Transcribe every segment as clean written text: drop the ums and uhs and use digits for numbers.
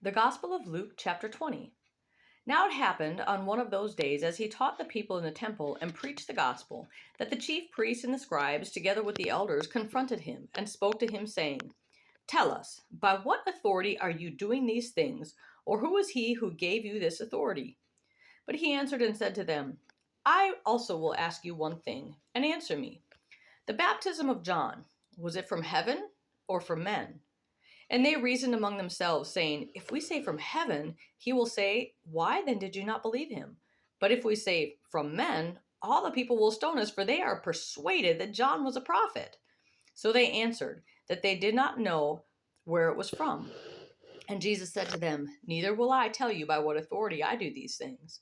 The Gospel of Luke, chapter 20. Now it happened on one of those days, as he taught the people in the temple and preached the gospel, that the chief priests and the scribes, together with the elders, confronted him and spoke to him, saying, "Tell us, by what authority are you doing these things, or who is he who gave you this authority?" But he answered and said to them, "I also will ask you one thing, and answer me. The baptism of John, was it from heaven or from men?" And they reasoned among themselves, saying, "If we say from heaven, he will say, 'Why then did you not believe him?' But if we say from men, all the people will stone us, for they are persuaded that John was a prophet." So they answered that they did not know where it was from. And Jesus said to them, "Neither will I tell you by what authority I do these things."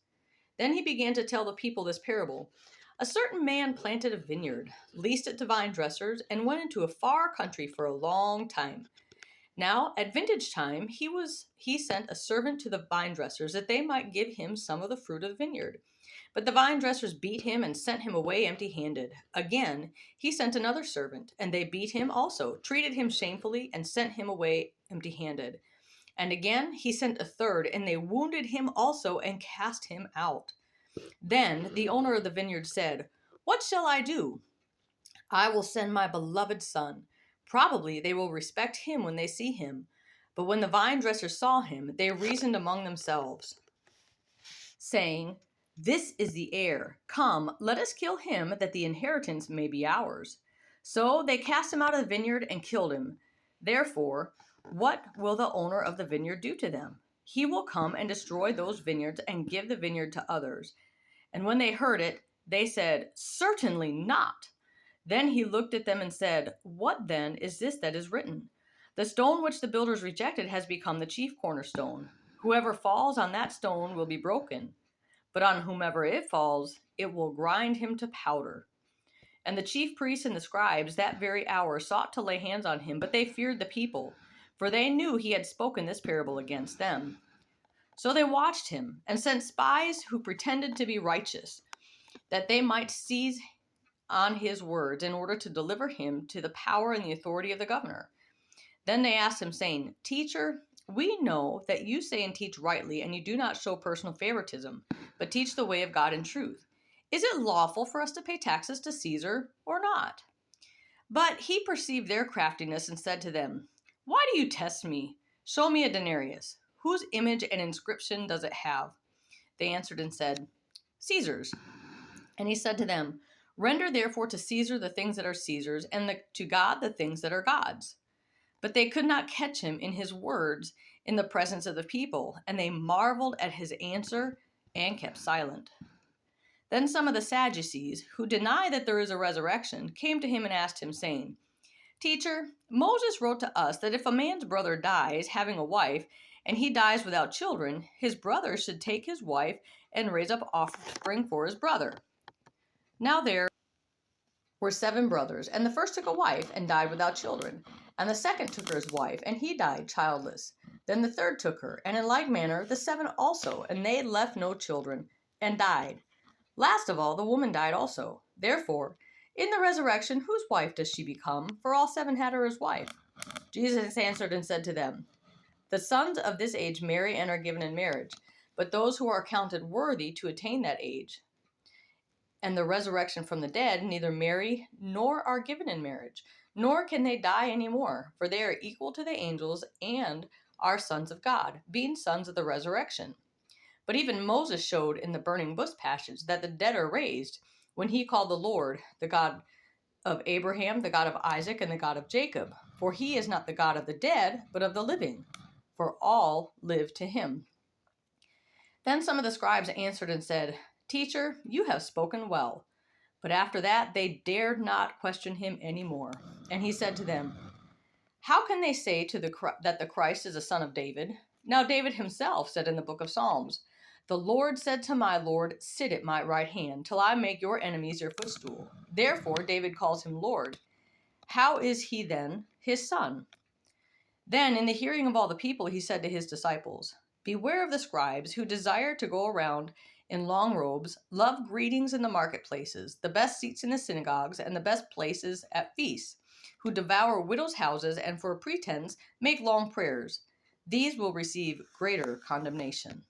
Then he began to tell the people this parable. A certain man planted a vineyard, leased it to vine dressers, and went into a far country for a long time. Now, at vintage time, he sent a servant to the vine dressers that they might give him some of the fruit of the vineyard. But the vine dressers beat him and sent him away empty-handed. Again, he sent another servant, and they beat him also, treated him shamefully, and sent him away empty-handed. And again, he sent a third, and they wounded him also and cast him out. Then the owner of the vineyard said, "What shall I do? I will send my beloved son. Probably they will respect him when they see him." But when the vine dressers saw him, they reasoned among themselves, saying, "This is the heir. Come, let us kill him, that the inheritance may be ours." So they cast him out of the vineyard and killed him. Therefore, what will the owner of the vineyard do to them? He will come and destroy those vineyards and give the vineyard to others. And when they heard it, they said, "Certainly not." Then he looked at them and said, "What then is this that is written? The stone which the builders rejected has become the chief cornerstone. Whoever falls on that stone will be broken, but on whomever it falls, it will grind him to powder." And the chief priests and the scribes that very hour sought to lay hands on him, but they feared the people, for they knew he had spoken this parable against them. So they watched him and sent spies who pretended to be righteous, that they might seize on his words in order to deliver him to the power and the authority of the governor. Then they asked him, saying, "Teacher, we know that you say and teach rightly, and you do not show personal favoritism, but teach the way of God in truth. Is it lawful for us to pay taxes to Caesar or not?" But he perceived their craftiness and said to them, "Why do you test me? Show me a denarius. Whose image and inscription does it have?" They answered and said, "Caesar's." And he said to them, "Render therefore to Caesar the things that are Caesar's, and to God the things that are God's." But they could not catch him in his words in the presence of the people, and they marveled at his answer and kept silent. Then some of the Sadducees, who deny that there is a resurrection, came to him and asked him, saying, "Teacher, Moses wrote to us that if a man's brother dies, having a wife, and he dies without children, his brother should take his wife and raise up offspring for his brother. Now there were 7 brothers, and the first took a wife and died without children, and the second took her as wife, and he died childless. Then the third took her, and in like manner the 7 also, and they left no children, and died. Last of all, the woman died also. Therefore, in the resurrection, whose wife does she become? For all 7 had her as wife." Jesus answered and said to them, "The sons of this age marry and are given in marriage, but those who are counted worthy to attain that age and the resurrection from the dead neither marry nor are given in marriage, nor can they die any more, for they are equal to the angels and are sons of God, being sons of the resurrection. But even Moses showed in the burning bush passage that the dead are raised, when he called the Lord the God of Abraham, the God of Isaac, and the God of Jacob. For he is not the God of the dead, but of the living, for all live to him." Then some of the scribes answered and said, "Teacher, you have spoken well." But after that they dared not question him any more. And he said to them, "How can they say that the Christ is a son of David? Now David himself said in the book of Psalms, 'The Lord said to my Lord, sit at my right hand, till I make your enemies your footstool.' Therefore David calls him Lord. How is he then his son?" Then in the hearing of all the people he said to his disciples, "Beware of the scribes who desire to go around in long robes, love greetings in the marketplaces, the best seats in the synagogues, and the best places at feasts, who devour widows' houses, and for a pretense make long prayers. these will receive greater condemnation.